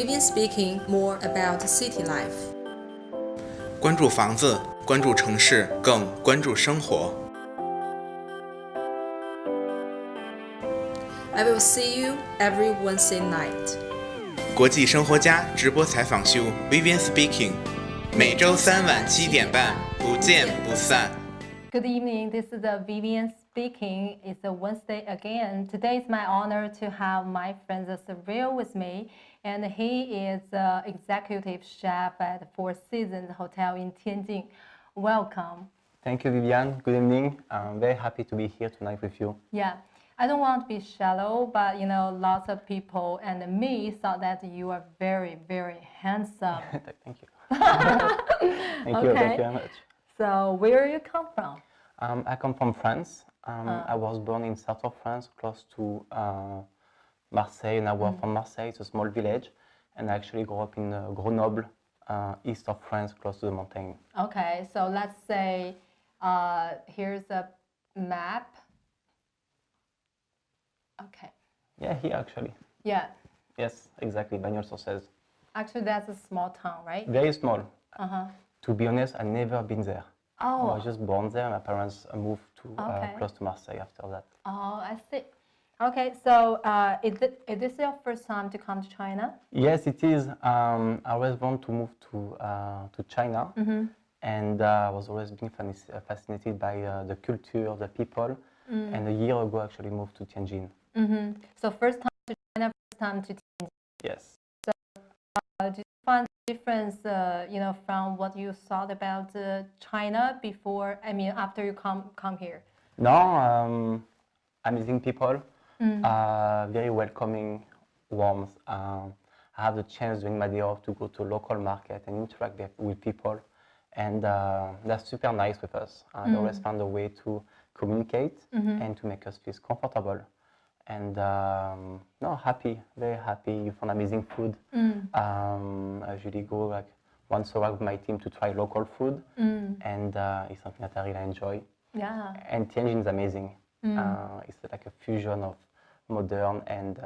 Vivian speaking more about city life. 关注房子，关注城市，更关注生活。I will see you every Wednesday night. 国际生活家直播采访秀 Vivian speaking， 每周3晚7点半，不见不散。Good evening, this is Vivian speaking. It's a Wednesday again. Today is my honor to have my friend Cyril with me, and he is the executive chef at Four Seasons Hotel in Tianjin. Welcome. Thank you, Vivian. Good evening. I'm very happy to be here tonight with you. Yeah, I don't want to be shallow, but lots of people and me thought that you are very, very handsome. Thank you. Thank you very much. So where you come from? I come from France. I was born in south of France, close to Marseille, and I work from Marseille. It's a small village, and I actually grew up in Grenoble, east of France, close to the mountain. Okay, so let's say here's a map. Okay. Yeah, here actually. Yeah. Yes, exactly. Bagnols sur Cèze. Actually, that's a small town, right? Very small. Uh-huh. To be honest, I never been there. Oh. I was just born there. My parents moved to Okay. close to Marseille after that. Oh, I see. Okay, so is this your first time to come to China? Yes, it is. I always want to move to China, and I was always being fascinated by the culture, the people. And a year ago, I actually moved to Tianjin. So first time to China, first time to Tianjin. Yes. Did you find the difference, from what you thought about China before? I mean, after you come here. No, amazing people, very welcoming, warm. I have the chance during my day off to go to a local market and interact with people, and that's super nice with us. They always find a way to communicate and to make us feel comfortable. And no, happy, very happy. You found amazing food. I usually go like once a week with my team to try local food, and it's something that I really enjoy. Yeah. And Tianjin is amazing. It's like a fusion of modern and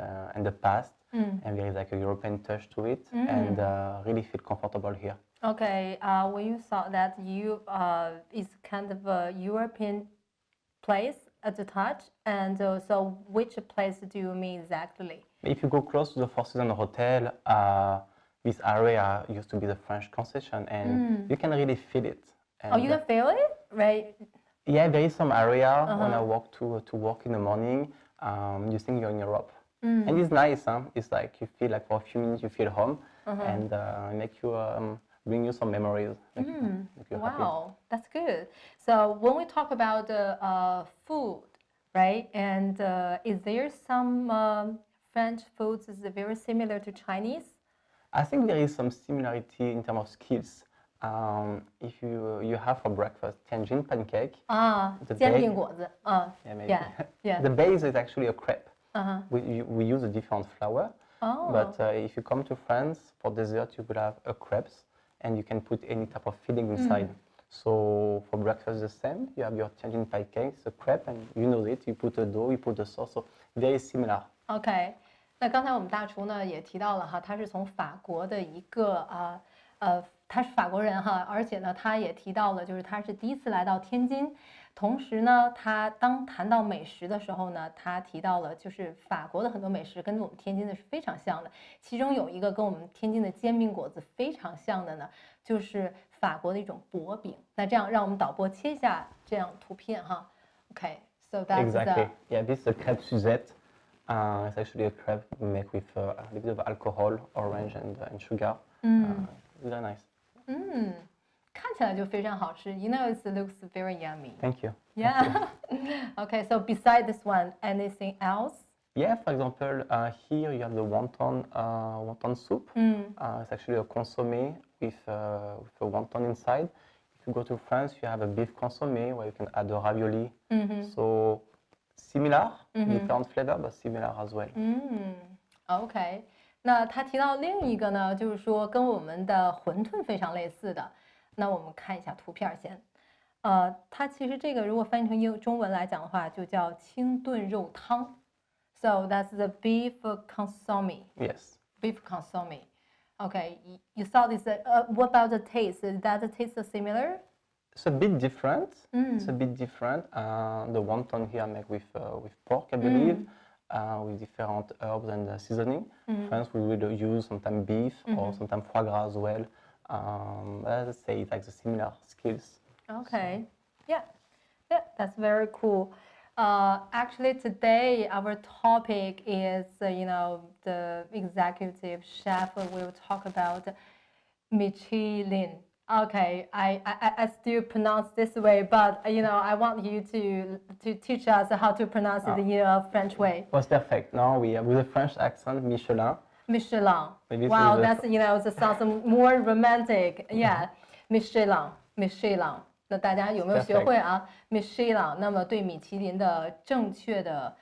the past, and there is like a European touch to it, and really feel comfortable here. Okay, when you thought that you is kind of a European place at the touch, and so which place do you mean exactly? If you go close to the Four Seasons Hotel, this area used to be the French concession, and you can really feel it. And, You can feel it, right? yeah, there is some area when I walk to work in the morning, you think you're in Europe. And it's nice, huh? It's like you feel like for a few minutes you feel home, and make you bring you some memories. Make you happy. Wow, that's good. So when we talk about food, right? And is there some French foods is very similar to Chinese? I think there is some similarity in terms of skills. If you have for breakfast Tianjin pancake, the 煎 base- 饼果子. yeah, maybe. Yeah. The base is actually a crepe. We use a different flour, Oh. but if you come to France for dessert, you will have a crepes, and you can put any type of filling inside. So for breakfast, the same. You have your Tianjin pancakes, a crepe, and you know it. You put the dough, you put the sauce, so very similar. OK， 那刚才我们大厨呢也提到了哈，他是从法国的一个他是法国人哈，而且呢他也提到了，就是他是第一次来到天津。同时呢，他当谈到美食的时候呢，他提到了就是法国的很多美食跟我们天津的是非常像的，其中有一个跟我们天津的煎饼果子非常像的呢，就是法国的一种薄饼。那这样让我们导播切一下这样图片哈。OK, so that's Exactly. Yeah, this is a crepe Suzette. It's actually a crepe we make with a little bit of alcohol, orange, and sugar. Very nice. 看起来就非常好吃。It looks very yummy. Thank you. Yeah. Okay, so beside this one, anything else? Yeah, for example, here you have the wonton soup. It's actually a consommé with a wonton inside. If you go to France, you have a beef consommé where you can add the ravioli. So similar, different flavor, but similar as well. OK， 那他提到另一个呢，就是说跟我们的馄饨非常类似的。那我们看一下图片先。它其实这个如果翻译成中文来讲的话，就叫清炖肉汤。So that's the beef consommé. Yes. Beef consommé. Okay, you saw this. What about the taste? Is that the taste similar? It's a bit different. It's a bit different. The wonton here make with pork, I believe, with different herbs and seasoning. France, we will use sometimes beef or sometimes foie gras as well. Let's say it's like the similar skills. Okay, yeah, that's very cool. Actually, today our topic is, the executive chef will talk about Michelin. Okay, I still pronounce this way, but I want you to teach us how to pronounce it in a French way. Was perfect. Now we have with a French accent, Michelin. Michelin. Maybe Wow, that's it sounds more romantic. Yeah, Michelin. 那大家有没有学会啊 ？Michelin。那么对米其林的正确的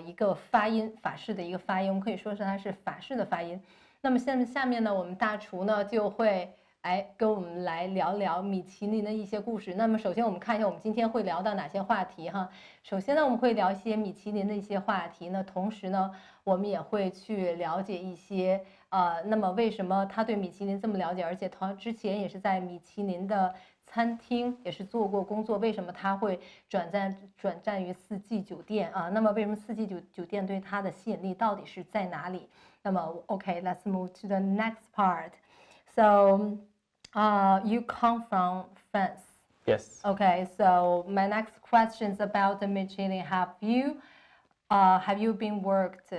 一个发音，法式的一个发音，我们可以说是它是法式的发音。那么下面呢，我们大厨呢就会跟我们来聊聊米其林的一些故事。那么首先我们看一下我们今天会聊到哪些话题哈。首先呢，我们会聊一些米其林的一些话题呢，同时呢，我们也会去了解一些那么为什么他对米其林这么了解，而且他之前也是在米其林的餐厅也是做过工作，为什么他会转战于四季酒店啊？那么为什么四季酒店对他的吸引力到底是在哪里？那么 OK，let's move to the next part. So, you come from France. Yes. Okay, so my next question is about the Michelin. Have you been worked?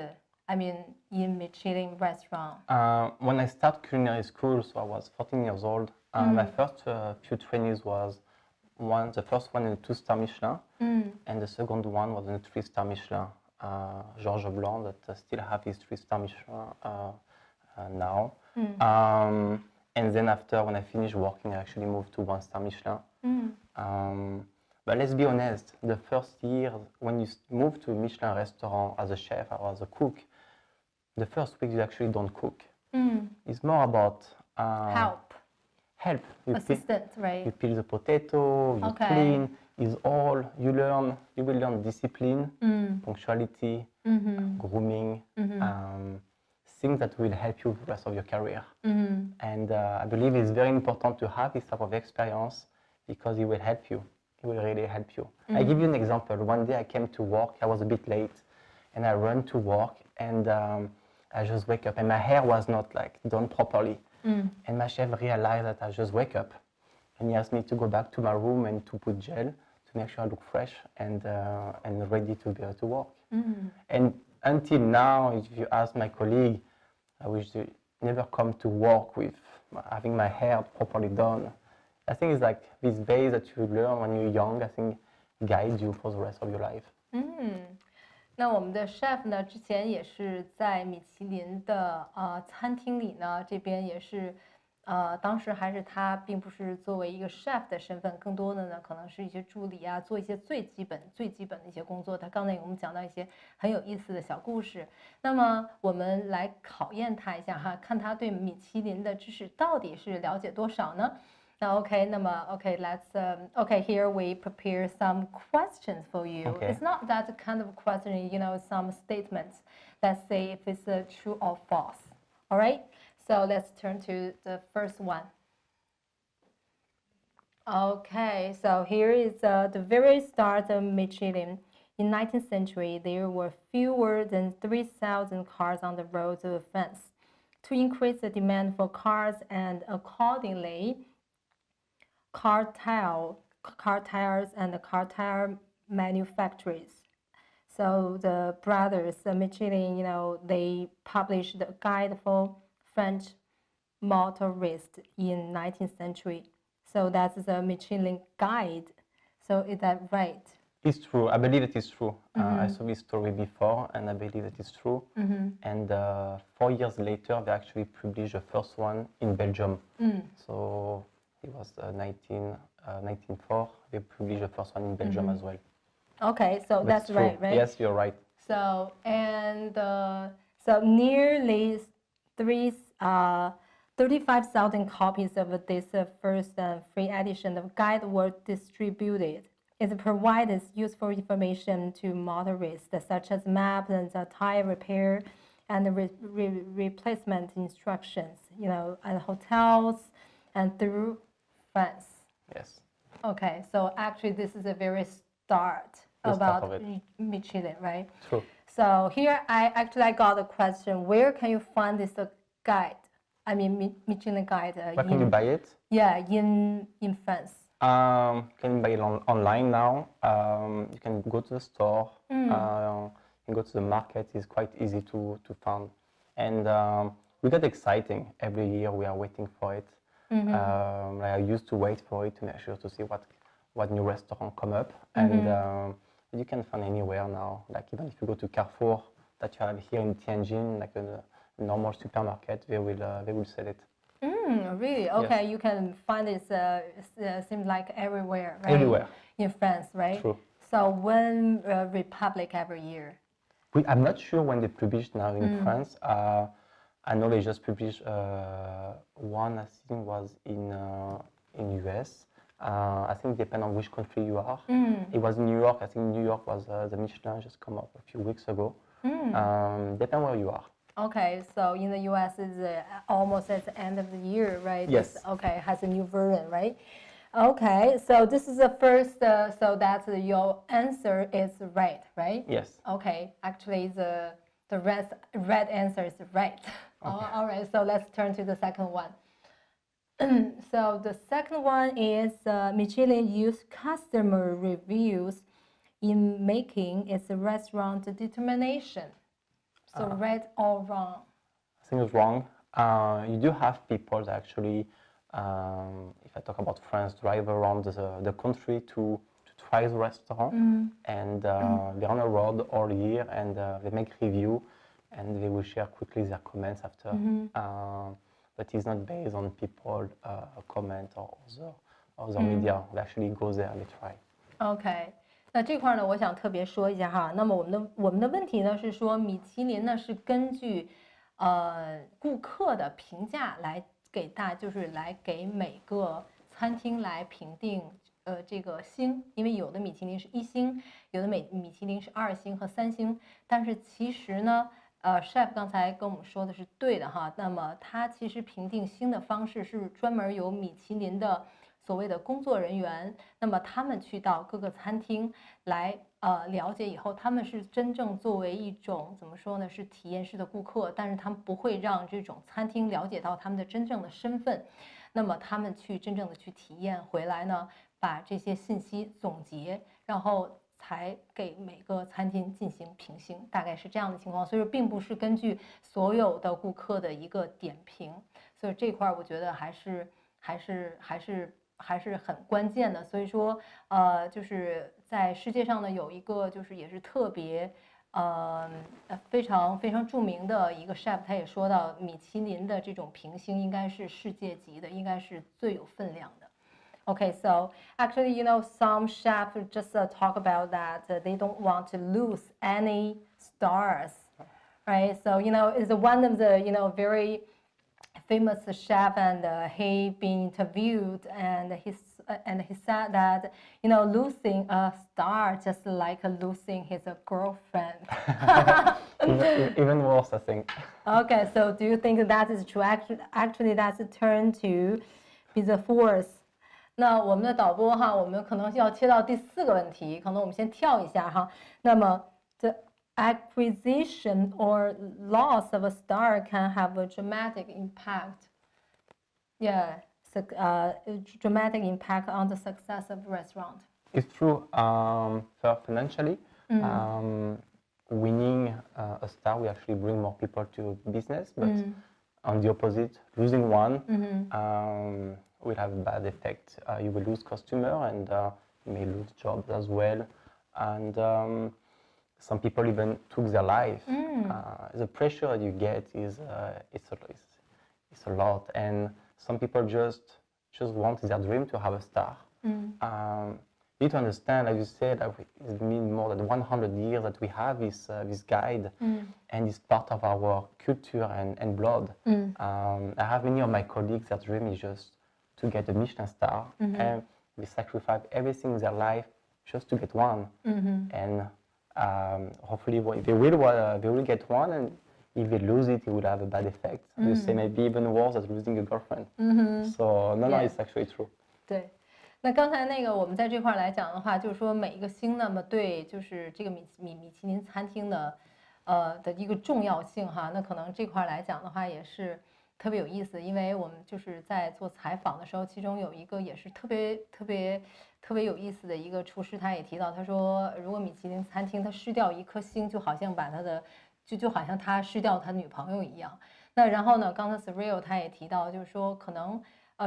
I mean, in Michelin restaurant. When I started culinary school, so I was 14 years old. My first few trainings was the first one in a 2-star Michelin, and the second one was in a 3-star Michelin. Georges Blanc that still have his 3-star Michelin now. And then after, when I finished working, I actually moved to 1-star Michelin. But let's be honest, the first year when you move to a Michelin restaurant as a chef or as a cook, the first week you actually don't cook. It's more about Help. You Assistant, right? You peel the potato, you clean. Is all you learn. You will learn discipline, punctuality, grooming, things that will help you the rest of your career. And I believe it's very important to have this type of experience because it will help you. It will really help you. I give you an example. One day I came to work. I was a bit late, and I ran to work, and I just wake up, and my hair was not like done properly. And my chef realized that I just wake up, and he asked me to go back to my room and to put gel to make sure I look fresh and ready to be able to work. And until now, if you ask my colleague, I wish they never come to work with having my hair properly done. I think it's like these base that you learn when you're young, I think guide you for the rest of your life. 那我们的 chef 呢，之前也是在米其林的餐厅里呢，这边也是当时还是他并不是作为一个 chef 的身份，更多的呢可能是一些助理啊，做一些最基本的一些工作。他刚才给我们讲到一些很有意思的小故事。那么我们来考验他一下哈，看他对米其林的知识到底是了解多少呢？那 OK， 那么 OK，let's here we prepare some questions for you. Okay. It's not that kind of question, some statements. Let's say if it's true or false. All right. So let's turn to the first one. Okay, so here is the very start of Michelin. In 19th century, there were fewer than 3,000 cars on the roads of France. To increase the demand for cars and accordingly, car tires and car tire manufacturers. So the brothers Michelin, they published a guide for French motorists in 19th century. So that's the Michelin guide. So is that right? It's true. I believe it is true. I saw this story before, and I believe it is true. And 4 years later, they actually published the first one in Belgium. So it was 1904. They published the first one in Belgium as well. Okay, so that's right, right? Yes, you're right. So so nearly 35,000 copies of this first free edition of guide were distributed. It provides useful information to motorists, such as maps and tire repair and replacement instructions. at hotels and through friends. Yes. Okay, so actually this is a very start The start about of it. Michelin, right? True. So here I got a question. Where can you find this guide? I mean Michelin guide. Where can you buy it? Yeah, in France. Can you buy it online now? You can go to the store. You can go to the market. It's quite easy to find. And we get exciting every year. We are waiting for it. Like I used to wait for it to make sure to see what new restaurant come up. And you can find anywhere now. Like even if you go to Carrefour, that you have here in Tianjin, like a normal supermarket, they will sell it. Really? Okay, Yes. you can find it. Seems like everywhere, right? Everywhere. In France, right? True. So when Republic every year? I'm not sure when they publish now in France. I know they just published one. I think was in US. I think depend on which country you are. It was in New York. I think New York was the Michelin just come up a few weeks ago. Depend where you are. Okay, so in the US is almost at the end of the year, right? Yes. Okay, has a new version, right? Okay, so this is the first. So that's your answer is right, right? Yes. Okay, actually the red answer is right. All right, so let's turn to the second one. So the second one is Michelin use customer reviews in making its restaurant determination. So right or wrong? I think it's wrong. You do have people that actually, if I talk about France, drive around the country to try the restaurant, and they're on the road all year, and they make review, and they will share quickly their comments after. But it's not based on people comment or other media. They actually go there and they try. OK， 那这块呢，我想特别说一下哈。那么我们的问题呢是说，米其林呢是根据顾客的评价来就是来给每个餐厅来评定这个星，因为有的米其林是1星，有的米其林是2星和3星，但是其实呢。chef 刚才跟我们说的是对的哈，那么他其实评定星的方式是专门由米其林的所谓的工作人员，那么他们去到各个餐厅来了解以后，他们是真正作为一种怎么说呢，是体验式的顾客，但是他们不会让这种餐厅了解到他们的真正的身份，那么他们去真正的去体验回来呢，把这些信息总结，然后才给每个餐厅进行评星，大概是这样的情况，所以说并不是根据所有的顾客的一个点评，所以这块我觉得还是很关键的。所以说就是在世界上呢有一个就是也是特别非常著名的一个 chef， 他也说到米其林的这种评星应该是世界级的，应该是最有分量的。Okay, so actually, some chefs just talk about that they don't want to lose any stars, right? So, it's one of the, very famous chef, and he been interviewed, and he said that, losing a star just like losing his girlfriend. Even worse, I think. Okay, so do you think that is true? Actually, that's a turn to be the fourth. 那我们的导播哈，我们可能要切到第4个问题，可能我们先跳一下哈。那么 the acquisition or loss of a star can have a dramatic impact. Yeah, dramatic impact on the success of restaurant. It's true. So financially, winning a star will actually bring more people to business, but on the opposite, losing one will have a bad effect. You will lose customer, and you may lose jobs as well. And some people even took their life. The pressure you get is it's a lot, and some people just want their dream to have a star. You need to understand, as you said, it's been more than 100 years that we have this guide, and it's part of our culture and blood. I have many of my colleagues, their dream is just to get a Michelin star, and they sacrifice everything in their life just to get one. And hopefully they will get one, and if they lose it, it will have a bad effect. You say maybe even worse than losing a girlfriend. So no, Yeah. it's actually true. 对，那刚才那个我们在这块来讲的话，就是说每一个星，那么对就是这个米其林餐厅的的一个重要性哈，那可能这块来讲的话也是特别有意思，因为我们就是在做采访的时候，其中有一个也是特别有意思的一个厨师，他也提到，他说如果米其林餐厅它失掉一颗星，就好像把他的就好像他失掉他女朋友一样。那然后呢，刚才 Cyril 他也提到，就是说可能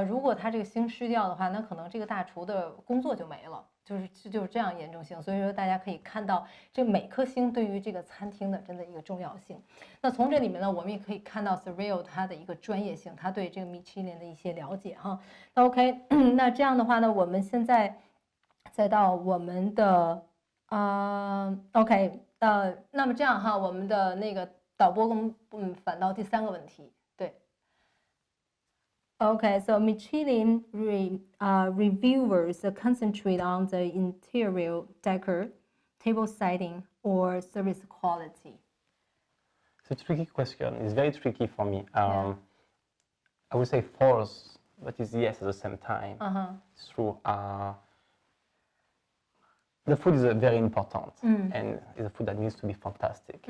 如果他这个星失掉的话，那可能这个大厨的工作就没了，就是这样严重性。所以说大家可以看到这每颗星对于这个餐厅的真的一个重要性。那从这里面呢，我们也可以看到 Cyril 他的一个专业性，他对这个米其林的一些了解哈。那 OK， 那这样的话呢，我们现在再到我们的OK， 那么这样哈，我们的那个导播跟反到第3个问题，对。Okay, so Michelin reviewers concentrate on the interior decor, table setting, or service quality. It's a tricky question. It's very tricky for me. Yeah. I would say false, but it's yes at the same time. It's true. The food is very important, and it's a food that needs to be fantastic.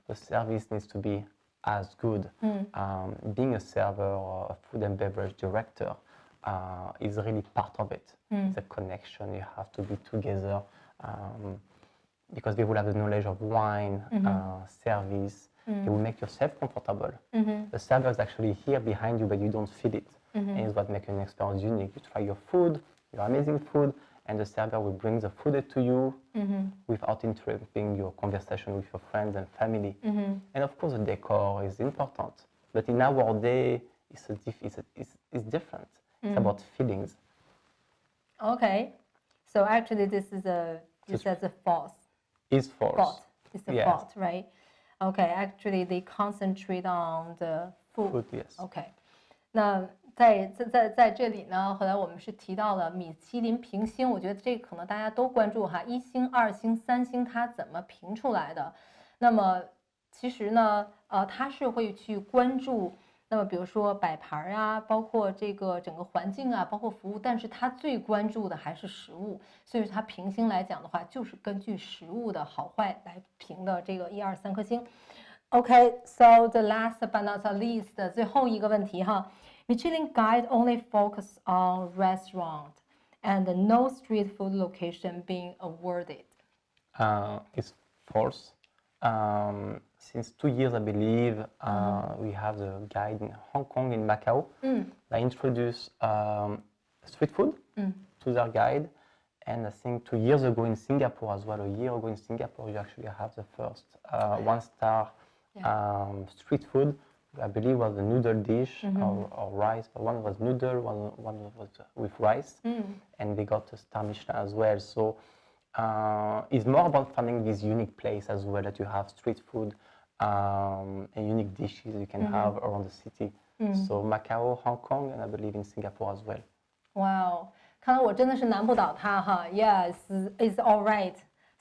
The service needs to be as good. Being a server or a food and beverage director is really part of it. It's a connection. You have to be together because they will have the knowledge of wine, service. It will make yourself comfortable. The server is actually here behind you, but you don't feel it. And it's what makes an experience unique. You try your food, your amazing food, and the server will bring the food to you without interrupting your conversation with your friends and family. And of course, the decor is important. But in our day, it's different. It's about feelings. Okay, so actually this is you said a false. It's false. Fault. It's a Yes. fault, right? Okay, actually they concentrate on the food. Food, yes. Okay， 那在这里呢，后来我们是提到了米其林评星，我觉得这个可能大家都关注哈，1星、2星、3星它怎么评出来的？那么其实呢，它是会去关注，那么比如说摆盘啊，包括这个整个环境啊，包括服务，但是它最关注的还是食物，所以它评星来讲的话，就是根据食物的好坏来评的这个1、2、3颗星。Okay, so the last but not least， 最后一个问题哈。Michelin Guide only focus on restaurant and no street food location being awarded. It's false. Since 2 years, I believe, we have the guide in Hong Kong and Macau. They introduced street food to their guide. And I think 2 years ago in Singapore as well, a year ago in Singapore, you actually have the first 1-star street food. I believe was a noodle dish or rice, but one was noodle, one was with rice, and they got a star Michelin as well. So it's more about finding this unique place as well, that you have street food and unique dishes you can have around the city. So Macau, Hong Kong, and I believe in Singapore as well. Wow， 看来我真的是难不倒他哈。Yes, it's all right.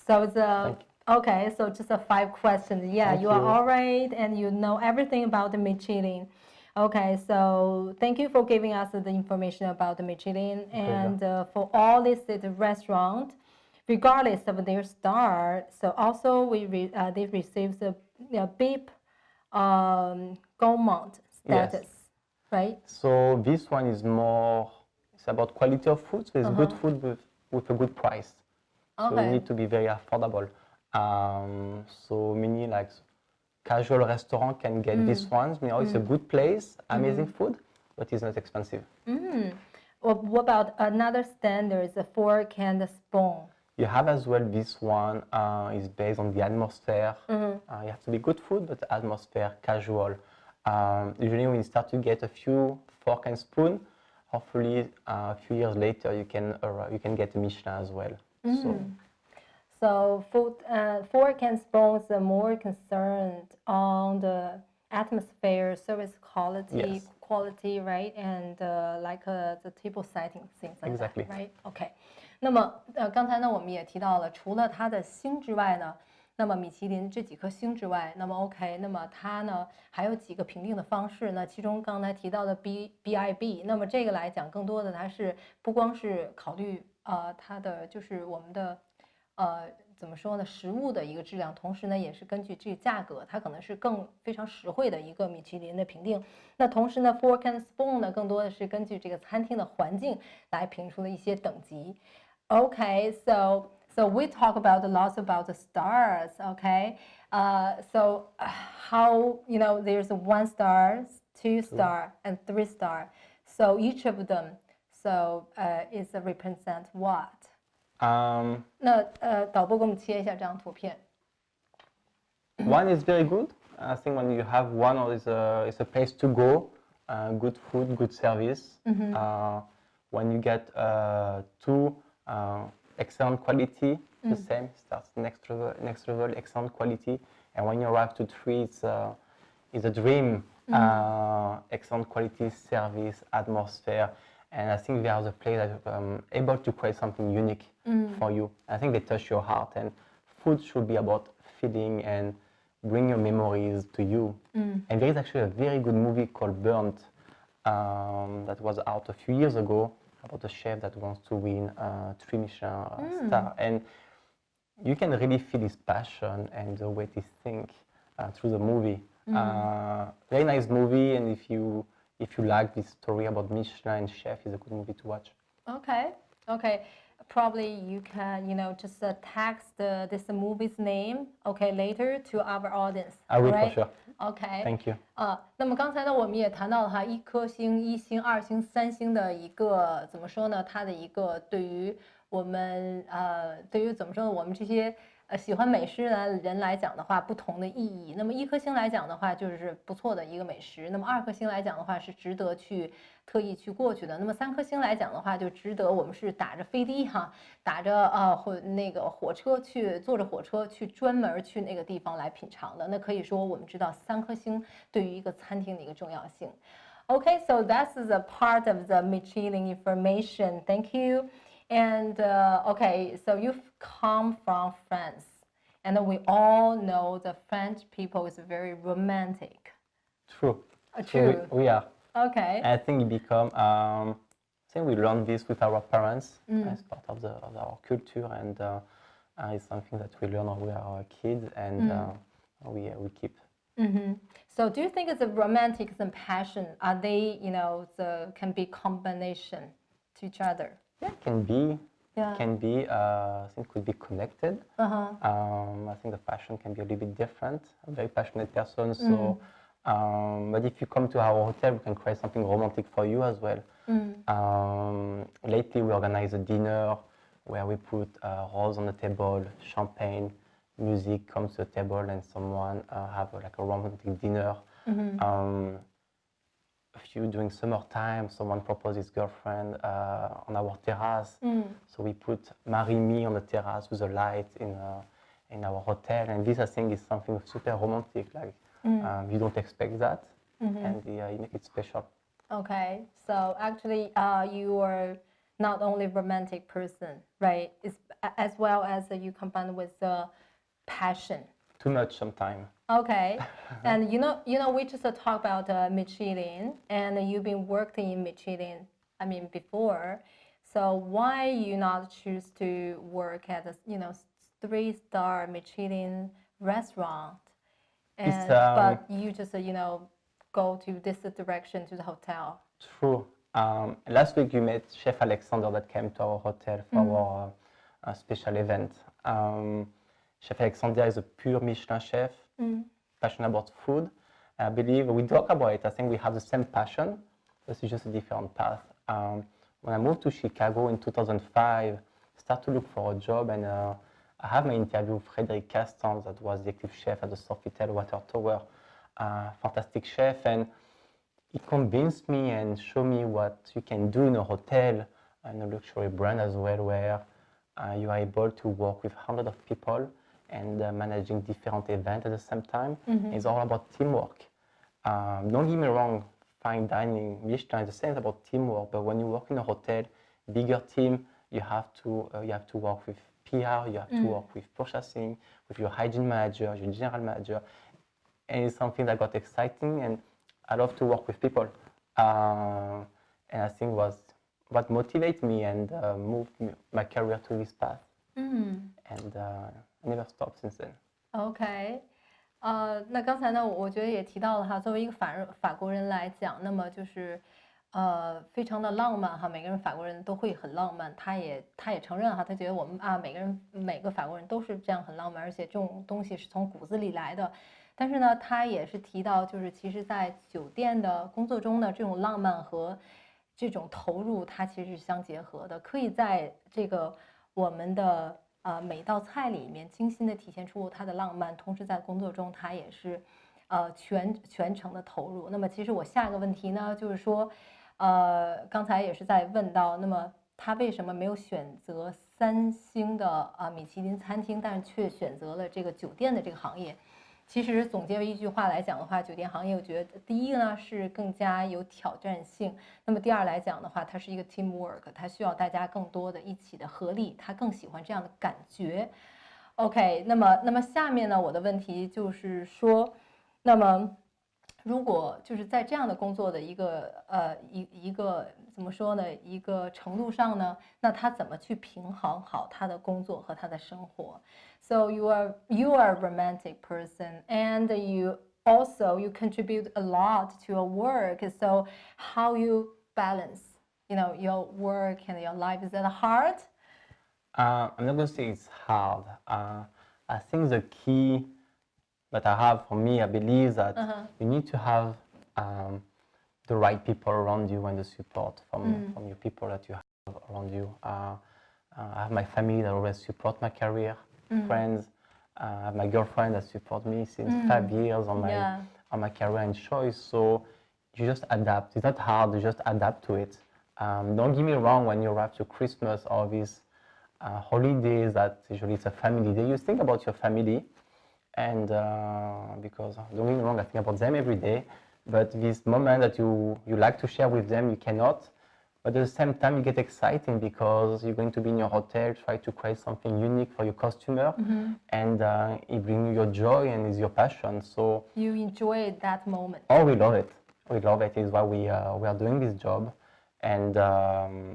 So the Okay, so just 5 questions. Yeah, you are all right, and you know everything about the Michelin. Okay, so thank you for giving us the information about the Michelin and for all listed restaurants, regardless of their star. So also they receive the BIP Gourmand status, right? So this one is more, it's about quality of food. So it's good food with a good price. So you need to be very affordable. So many like casual restaurant can get this one. You know, it's a good place, amazing food, but it's not expensive. Well, what about another standard, the fork and the spoon? You have as well this one is based on the atmosphere. You have to be good food, but atmosphere, casual. Usually when you start to get a few fork and spoon, hopefully a few years later you can get a Michelin as well. So fork and spoons are more concerned on the atmosphere, service quality, right? And like the table setting, things like that, right? Okay. 那么刚才呢我们也提到了，除了它的星之外呢，那么米其林这几颗星之外，那么 OK，那么它呢还有几个评定的方式呢？其中刚才提到的 BIB，那么这个来讲，更多的它是不光是考虑它的就是我们的怎么说呢，食物的一个质量，同时呢也是根据这个价格，它可能是非常实惠的一个米其林的评定。那同时呢 Fork and Spoon 呢更多的是根据这个餐厅的环境来评出了一些等级。Okay, so we talk about lots about the stars. Okay, so how there's 1 star, 2 star, and 3 star. So each of them, is represent what? 那导播给我们切一下这张图片。One is very good. I think when you have one, it's a place to go, good food, good service. When you get 2, excellent quality, the same, starts next level, excellent quality. And when you arrive to 3, it's a dream, excellent quality, service, atmosphere. And I think they are the place that able to create something unique for you. I think they touch your heart, and food should be about feeling and bring your memories to you. And there is actually a very good movie called Burnt that was out a few years ago about a chef that wants to win 3 Michelin star. And you can really feel his passion and the way he think through the movie. Very nice movie, and if you like this story about Michelin and chef, it's a good movie to watch. Okay. Probably you can, just text this movie's name, okay, later to our audience. I will, right? for sure. Okay. Thank you. 那么刚才呢，我们也谈到了哈，1颗星、1星、2星、3星的一个怎么说呢？它的一个对于我们对于怎么说呢？我们这些喜欢美食的人来讲的话，不同的意义。那么1颗星来讲的话，就是不错的一个美食；那么2颗星来讲的话，是值得去特意去过去的。那么3颗星来讲的话，就值得我们是打着飞的哈，打着火车去，坐着火车去专门去那个地方来品尝的。那可以说我们知道3颗星对于一个餐厅的一个重要性。Okay, so that's the part of the Michelin information. Thank you. And okay, so you've come from France, and we all know the French people is very romantic. True. True. We are. Okay. I think it become. I think we learned this with our parents as part of our culture, and it's something that we learn when we are our kids, and we keep. So do you think it's a romantic and passion? Are they, can be combination to each other? Yeah, can be. Yeah. Can be. I think could be connected. I think the passion can be a little bit different. I'm a very passionate person, so. But if you come to our hotel, we can create something romantic for you as well. Lately, we organize a dinner where we put rose on the table, champagne, music comes to the table, and someone have like a romantic dinner. During summertime, someone proposed his girlfriend on our terrace. So we put Marry Me on the terrace with a light in our hotel, and this I think is something super romantic. Like you don't expect that, and you make it special. Okay, so actually, you are not only a romantic person, right? It's, as well as you combine with passion. Too much sometimes. Okay, and we just talk about Michelin, and you've been working in Michelin, before. So why you not choose to work at a 3-star Michelin restaurant, and but you just go to this direction to the hotel? True. Last week you met Chef Alexander that came to our hotel for our special event. Chef Alexander is a pure Michelin chef, passionate about food. I believe we talk about it. I think we have the same passion. This is just a different path. When I moved to Chicago in 2005, I started to look for a job, and I have my interview with Frédéric Castans, that was the executive chef at the Sofitel Water Tower. Fantastic chef, and he convinced me and showed me what you can do in a hotel and a luxury brand as well, where you are able to work with hundreds of people and managing different events at the same time. It's all about teamwork. Don't get me wrong, fine dining, Michelin is the same about teamwork, but when you work in a hotel, bigger team, you have to work with PR, you have to work with purchasing, with your hygiene manager, your general manager, and it's something that got exciting, and I love to work with people, and I think was what motivated me and moved my career to this path, and I never stopped since then. OK， 那刚才呢，我觉得也提到了哈，作为一个法国人来讲，那么就是非常的浪漫哈，每个人法国人都会很浪漫，他也承认哈，他觉得我们每个法国人都是这样很浪漫，而且这种东西是从骨子里来的。但是呢，他也是提到，就是其实在酒店的工作中呢，这种浪漫和这种投入，它其实是相结合的，可以在这个我们的每道菜里面精心的体现出它的浪漫，同时在工作中它也是全程的投入。那么其实我下一个问题呢，就是说刚才也是在问到，那么他为什么没有选择3星的米其林餐厅，但是却选择了这个酒店的这个行业？其实总结为一句话来讲的话，酒店行业我觉得第一个呢是更加有挑战性，那么第二来讲的话，它是一个 teamwork， 它需要大家更多的一起的合力，他更喜欢这样的感觉。OK， 那么下面呢，我的问题就是说，那么如果就是在这样的工作的一个怎么说呢，一个程度上呢，那他怎么去平衡好他的工作和他的生活？ So you are a romantic person, and you contribute a lot to your work. So how you balance, your work and your life? Is that hard? I'm not gonna say it's hard. I think the key that I have for me, I believe that you need to have the right people around you and the support from your people that you have around you. I have my family that always support my career, friends. I have my girlfriend that support me since 5 years on my career and choice. So you just adapt. It's not hard. You just adapt to it. Don't get me wrong. When you arrive to Christmas or these holidays, that usually it's a family day, you think about your family. And because don't get me wrong, I think about them every day, but this moment that you like to share with them, you cannot. But at the same time, you get exciting because you're going to be in your hotel, try to create something unique for your customer, and it brings you your joy and is your passion. So you enjoy that moment. Oh, we love it. We love it. It's why we are doing this job, and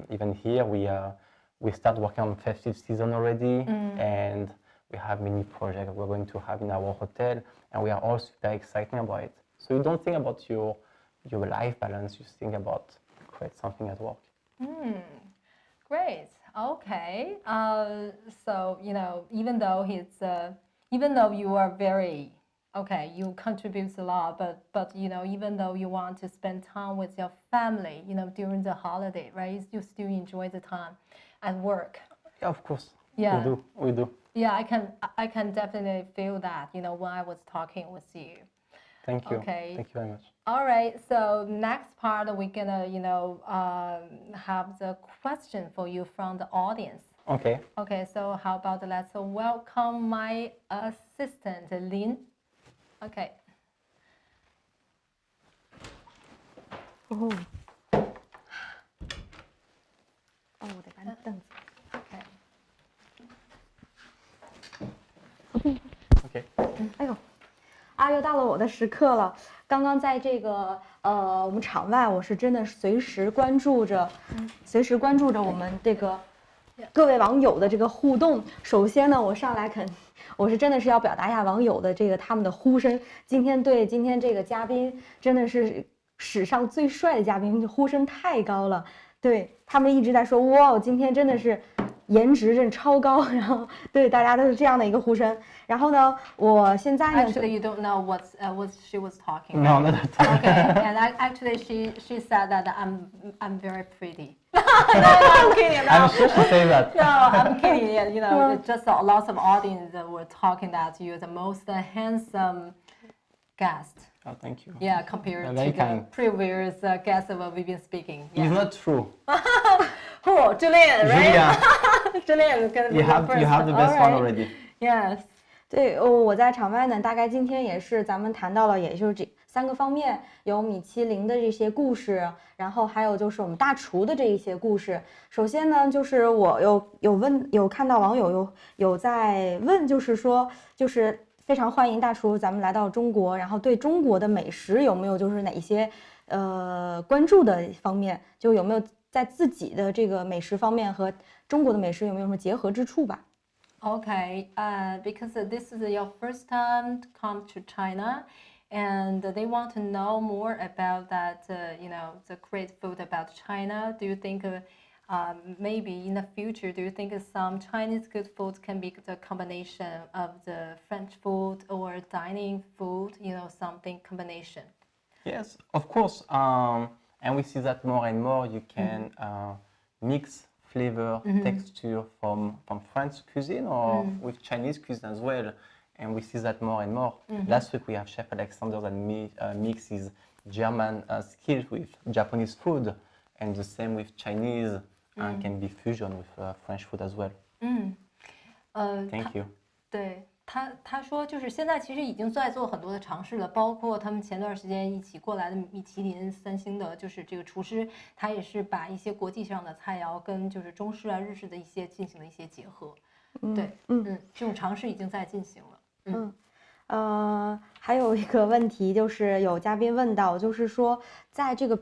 even here we start working on festive season already, and we have many projects we're going to have in our hotel, and we are all super excited about it. So you don't think about your life balance, you think about create something at work. Great. Okay. So even though you are very you contribute a lot, but even though you want to spend time with your family, during the holiday, right? You still enjoy the time at work. Yeah, of course. Yeah. We do. Yeah, I can definitely feel that, when I was talking with you. Thank you. Okay. Thank you very much. All right. So next part, we're gonna, have the question for you from the audience. Okay. Okay. So how about let's welcome my assistant, Lin. Okay. 哦，我得搬凳子。Okay. 哎呦，又到了我的时刻了。刚刚在这个我们场外，我是真的随时关注着我们这个各位网友的这个互动。首先呢，我上来我是真的是要表达一下网友的他们的呼声。今天这个嘉宾真的是史上最帅的嘉宾，呼声太高了。对，他们一直在说，哇，今天真的是颜值真超高，然后对大家都是这样的一个呼声。然后呢，我现在呢 Actually, you don't know what she was talking. No, not at all. Okay, and actually she said that I'm very pretty. No, I'm kidding. No. I'm sure she said that. No, I'm kidding. Just a lot of audience were talking that you're the most handsome guest. Oh, thank you. Yeah, compared to very the kind. previous guest of Vivian speaking. Yeah. It's not true. Who? Julian, right? Julian is gonna be You have the best one already. Yes. 对，我在场外呢，大概今天也是咱们谈到了，也就是3个方面，有米其林的这些故事，然后还有就是我们大厨的这一些故事。首先呢，就是我有看到网友有在问，就是说就是非常欢迎大厨咱们来到中国，然后对中国的美食有没有就是哪一些关注的方面，就有没有在自己的这个美食方面和中国的美食有没有什么结合之处吧？ Okay, because this is your first time to come to China, and they want to know more about that, the great food about China. Do you think maybe in the future, do you think some Chinese good food can be the combination of the French food or dining food, something combination? Yes, of course. And we see that more and more. You can mix flavor, texture from French cuisine or with Chinese cuisine as well. And we see that more and more. Last week we have Chef Alexander that mixes German skills with Japanese food, and the same with Chinese, and can be fusion with French food as well. Thank you. 对。他说，就是现在其实已经在做很多的尝试了，包括他们前段时间一起过来的米其林3星的，就是这个厨师，他也是把一些国际上的菜肴跟就是中式啊、日式的一些进行了一些结合。对，这种尝试已经在进行了。还有一个问题就是有嘉宾问到，就是说在这个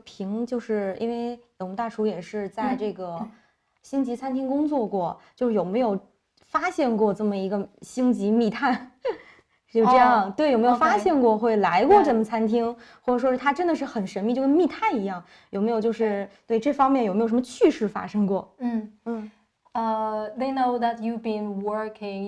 就是因为我们大厨也是在这个星级餐厅工作过，就是有没有发现过这么一个星级密探，就这样，对，有没有发现过会来过这么餐厅，或者说是他真的是很神秘，就跟密探一样，有没有就是对这方面有没有什么趣事发生过？They know that you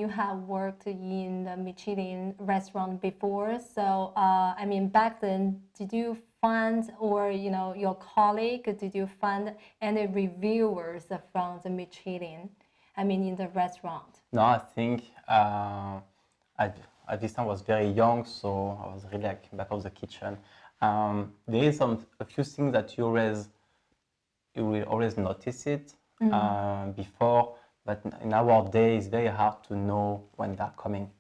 have worked in the Michelin restaurant before. So, I mean, back then, did you find, or your colleague, did you find any reviewers from the Michelin? I mean, in the restaurant. No, I think at this time I was very young, so I was really like back of the kitchen. There is a few things that you will always notice it before, but in our day it's very hard to know when they're coming.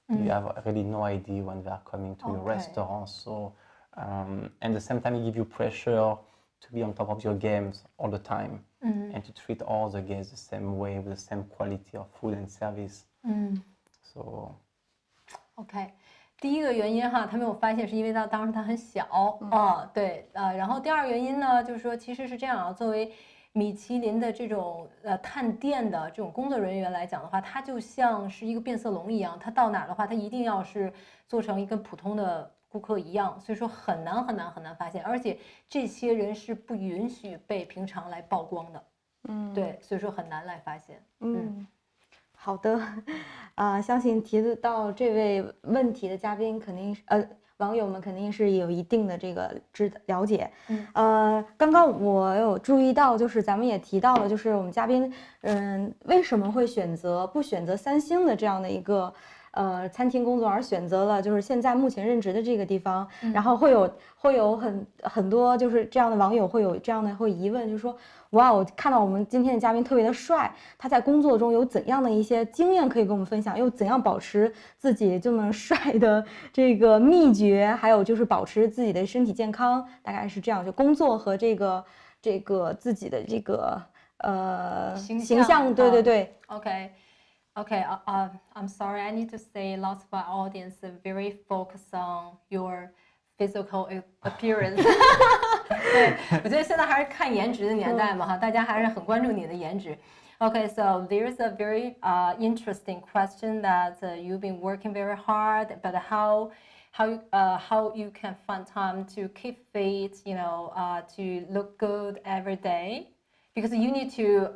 You have really no idea when they're coming to your restaurant. So, and at the same time, it gives you pressure to be on top of your games all the time and to treat all the guests the same way with the same quality of food and service. So, OK， 第一个原因哈，他没有发现是因为当时他很小对然后第二个原因呢，就是说其实是这样啊，作为米其林的这种探店的这种工作人员来讲的话，他就像是一个变色龙一样，他到哪儿的话，他一定要是做成一个普通的顾客一样，所以说很难发现，而且这些人是不允许被平常来曝光的，对，所以说很难来发现。好的，相信提到这位问题的嘉宾肯定网友们肯定是有一定的这个了解。刚刚我有注意到，就是咱们也提到了，就是我们嘉宾为什么会不选择3星的这样的一个餐厅工作，而选择了就是现在目前任职的这个地方，然后会有很多就是这样的网友会有这样的疑问，就是说哇，我看到我们今天的嘉宾特别的帅，他在工作中有怎样的一些经验可以跟我们分享，又怎样保持自己这么帅的这个秘诀，还有就是保持自己的身体健康，大概是这样，就工作和这个自己的这个形象，对。Okay, I'm sorry. I need to say, lots of our audience are very focused on your physical appearance. 对，我觉得现在还是看颜值的年代嘛，哈，大家还是很关注你的颜值。Okay, so there's a very interesting question that you've been working very hard, but how you can find time to keep fit, to look good every day, because you need to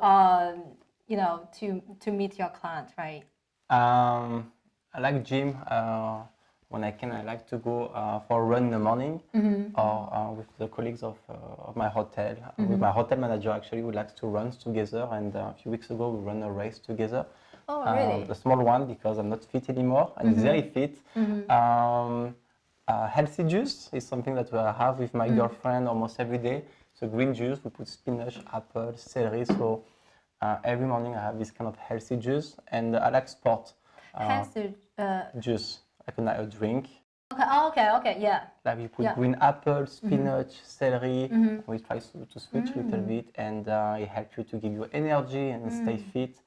to meet your client, right? I like gym. When I can, I like to go for a run in the morning, or with the colleagues of my hotel. With my hotel manager, actually, we like to run together. And a few weeks ago, we ran a race together. Oh, really? A small one, because I'm not fit anymore, and he's very fit. Healthy juice is something that I have with my girlfriend almost every day. So green juice, we put spinach, apple, celery. So every morning I have this kind of healthy juice, and I like sport. Healthy juice, like a drink. Okay, yeah. Like we put Yeah. green apples, spinach, celery. We try to switch a little bit, and it helps you to give you energy and stay fit.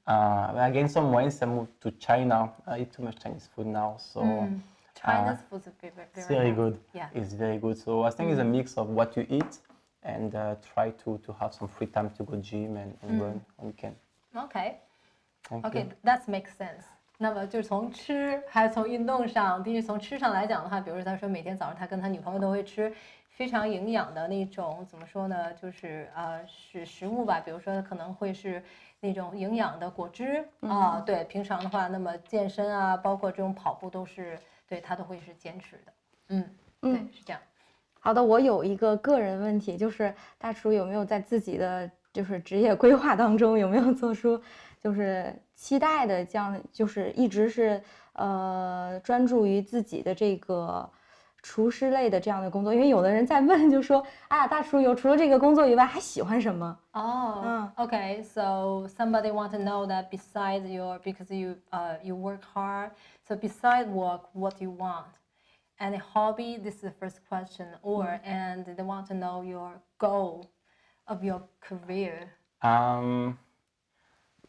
But I gained some weight. I moved to China. I eat too much Chinese food now, so China's food is it's very nice. good. Yeah. It's very good. So I think it's a mix of what you eat and try to have some free time to go gym and run when you can. Okay. Thank Okay, you. that makes sense. 那么就是从吃还有从运动上，第一从吃上来讲的话，比如说他说每天早上他跟他女朋友都会吃非常营养的那种，怎么说呢？就是是食物吧，比如说可能会是那种营养的果汁啊，对，平常的话，那么健身啊，包括这种跑步都是对他都会是坚持的，对，是这样。好的，我有一个个人问题，就是大厨有没有在自己的就是职业规划当中有没有做出就是期待的这样，就是一直是专注于自己的这个厨师类的这样的工作？因为有的人在问，就说啊，大厨除了这个工作以外还喜欢什么Okay, so somebody want to know that besides because you work hard, so besides work, what do you want? Any hobby? This is the first question. And they want to know your goal of your career.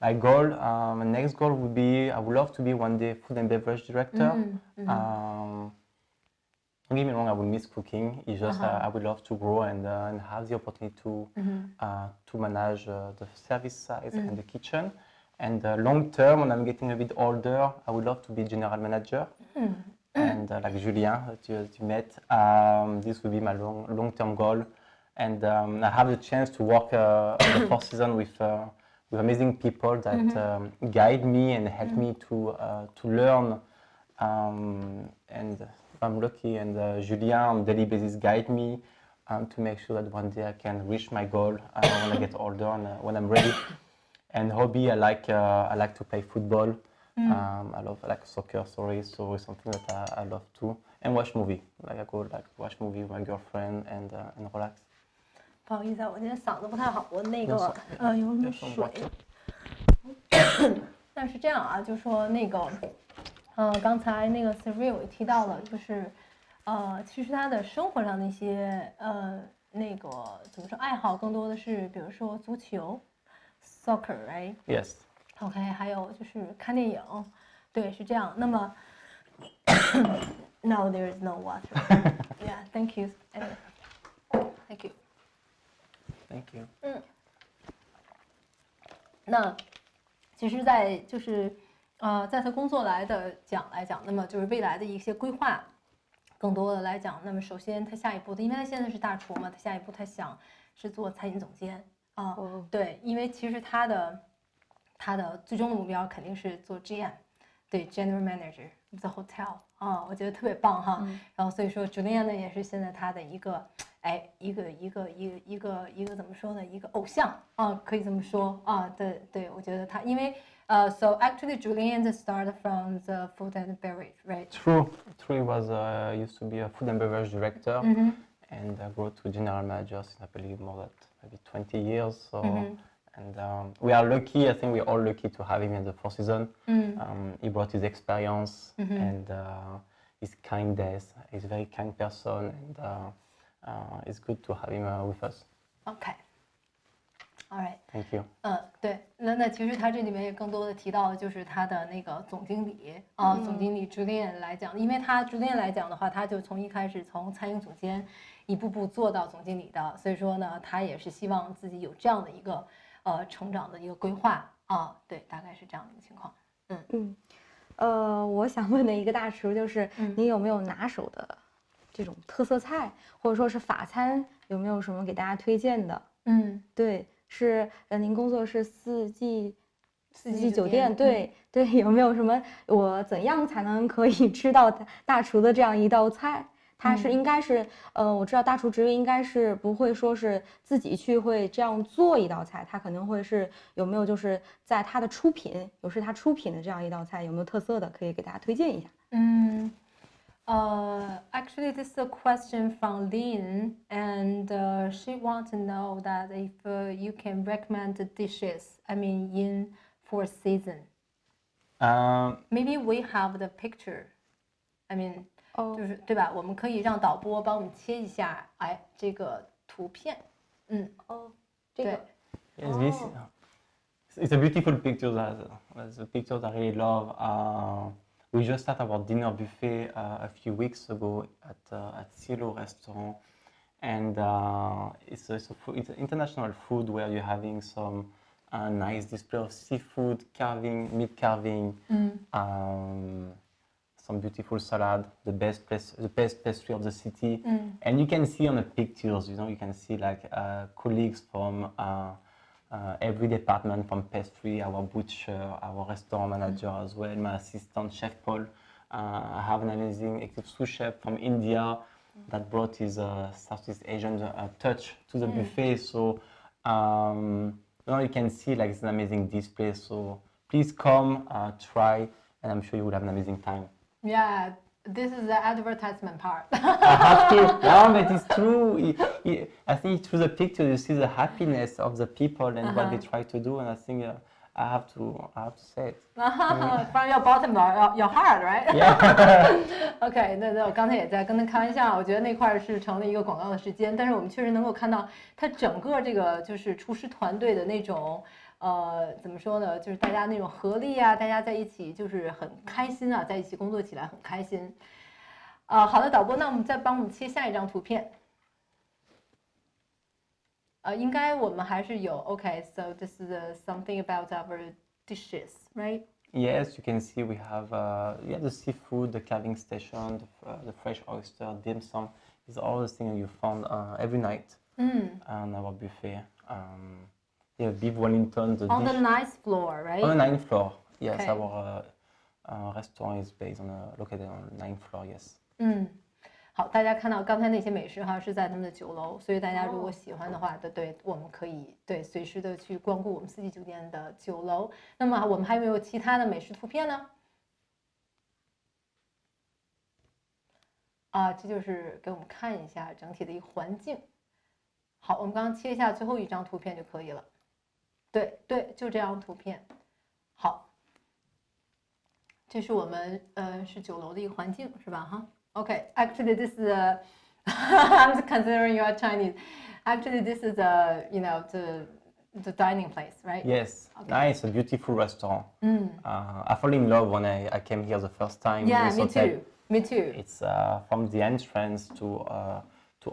My goal, my next goal would be I would love to be one day food and beverage director. Don't get me wrong, I would miss cooking. It's just I would love to grow and have the opportunity to manage the service side and the kitchen. And long term, when I'm getting a bit older, I would love to be general manager. And like Julien that you met, this would be my long-term goal. And I have the chance to work on the Four Seasons with amazing people that guide me and help me to learn. And I'm lucky, and Julien on daily basis guide me to make sure that one day I can reach my goal when I get older and when I'm ready. And hobby, I like to play football. I like soccer, so it's something that I love too. And watch movie. Like I go watch movie with my girlfriend and relax. 不好意思啊，我今天嗓子不太好，我那个有点水。但是这样啊，就说那个刚才那个 Cyril 也提到了，就是其实他的生活上的一些那个怎么说爱好，更多的是比如说足球 ，soccer，right？ Yes. OK， 还有就是看电影，对，是这样。那么 ，No, there is no water. Yeah, thank you. Thank you. Thank you. 那其实，在就是在他工作来讲，那么就是未来的一些规划，更多的来讲，那么首先他下一步的，因为他现在是大厨嘛，他下一步他想是做餐饮总监啊，对，因为其实他的最终的目标肯定是做 GM， 对 General Manager of the hotel 啊，我觉得特别棒哈。然后所以说 Julian 呢也是现在他的一个怎么说呢？一个偶像啊，可以这么说啊。对，我觉得他因为so actually Julian started from the food and beverage, right? True. He was used to be a food and beverage director, and grew to general manager since I believe more than maybe 20 years. So. And we are lucky, I think we're all lucky to have him in the Four Seasons. He brought his experience and his kindness. He's a very kind person, and it's good to have him with us. Okay. All right. Thank you. 对，那其实他这里面也更多的提到的就是他的那个总经理啊，总经理Julian来讲，因为他Julian来讲的话，他就从一开始从餐饮总监一步步做到总经理的，所以说呢，他也是希望自己有这样的一个成长的一个规划啊，对，大概是这样的一个情况。我想问的一个大厨就是，你有没有拿手的这种特色菜，或者说是法餐，有没有什么给大家推荐的？对，是您工作是四季酒店，对，有没有什么我怎样才能可以吃到大厨的这样一道菜？他是应该是我知道大厨职业应该是不会说是自己去会这样做一道菜，他可能会是有没有就是在他的出品是他出品的这样一道菜，有没有特色的可以给大家推荐一下？Actually, this is a question from Lynn, and she wants to know that if you can recommend the dishes, I mean, in Four Seasons. Maybe we have the picture. I mean, 哦，就是对吧？我们可以让导播帮我们切一下，哎，这个图片，哦，这个 Yes, this it's a beautiful picture. That's a picture that I really love. We just had our dinner buffet a few weeks ago at Cyril restaurant, and it's an international food where you're having some nice display of seafood carving, meat carving, some beautiful salad, the best pastry of the city, and you can see on the pictures, you can see like colleagues from every department, from pastry, our butcher, our restaurant manager as well, my assistant chef Paul. I have an amazing executive sous chef from India that brought his Southeast Asian touch to the buffet. So now you can see like it's an amazing display. So please come, try, and I'm sure you will have an amazing time. Yeah, this is the advertisement part. I have to. No, but it's true. I think through the picture you see the happiness of the people and what they try to do, and I think I have to say it. From your bottom of your heart, right? Yeah. OK， 那我刚才也在跟他开玩笑，我觉得那块是成了一个广告的时间，但是我们确实能够看到他整个这个就是厨师团队的那种。怎么说呢？就是大家那种合力啊，大家在一起就是很开心啊，在一起工作起来很开心。好的，导播，那我们再帮我们切下一张图片。应该我们还是有 OK，so this is something about our dishes, right? Yes, you can see we have the seafood, the carving station, the fresh oyster, dim sum. These are all the things you found every night on our buffet. Yeah, beef Wellington. On the ninth floor, right? On the ninth floor, yes. Okay. Our restaurant is located on the ninth floor, yes. 好，大家看到刚才那些美食哈是在他们的酒楼，所以大家如果喜欢的话，对，我们可以随时的去光顾我们四季酒店的酒楼。那么我们还有没有其他的美食图片呢？这就是给我们看一下整体的一个环境。好，我们刚刚切一下最后一张图片就可以了。对，就这张图片。好，这是我们是酒楼的一个环境，是吧？哈 ，OK。Actually, this is I'm considering you are Chinese. Actually, this is the dining place, right? Yes, okay. It's a beautiful restaurant. I fell in love when I came here the first time. Yeah, me too. Me too. It's from the entrance to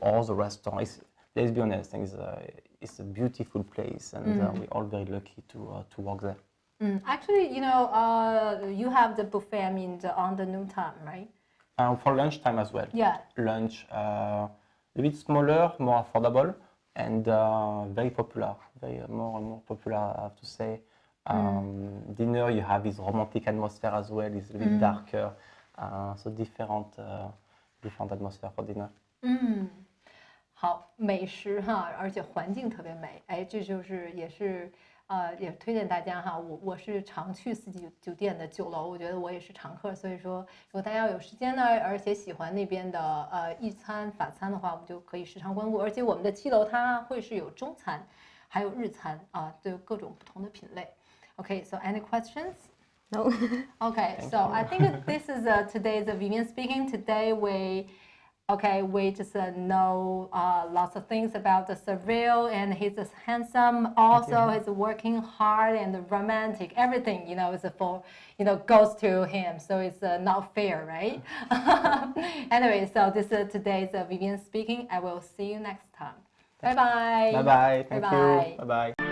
all the restaurants. Let's be honest, it's a beautiful place, and we're all very lucky to work there. Actually, you have the buffet. I mean, on the noon time, right? For lunchtime as well. Yeah. Lunch, a bit smaller, more affordable, and very popular. More and more popular, I have to say. Dinner, you have this romantic atmosphere as well. It's a bit darker, so different atmosphere for dinner. 好，美食哈，而且环境特别美，哎，这就是也推荐大家哈，我是常去四季酒店的酒楼，我觉得我也是常客，所以说如果大家有时间呢，而且喜欢那边的意餐法餐的话，我们就可以时常光顾，而且我们的7楼它会是有中餐，还有日餐对各种不同的品类。Okay, so any questions? No. Okay, so I think this is today's Vivian speaking. Today we just know lots of things about the Cyril, and he's handsome. Also, he's working hard and romantic. Everything, is for, goes to him. So it's not fair, right? Anyway, so this is today's Vivian speaking. I will see you next time. Bye bye. Bye bye. Thank Bye-bye. you. Bye bye.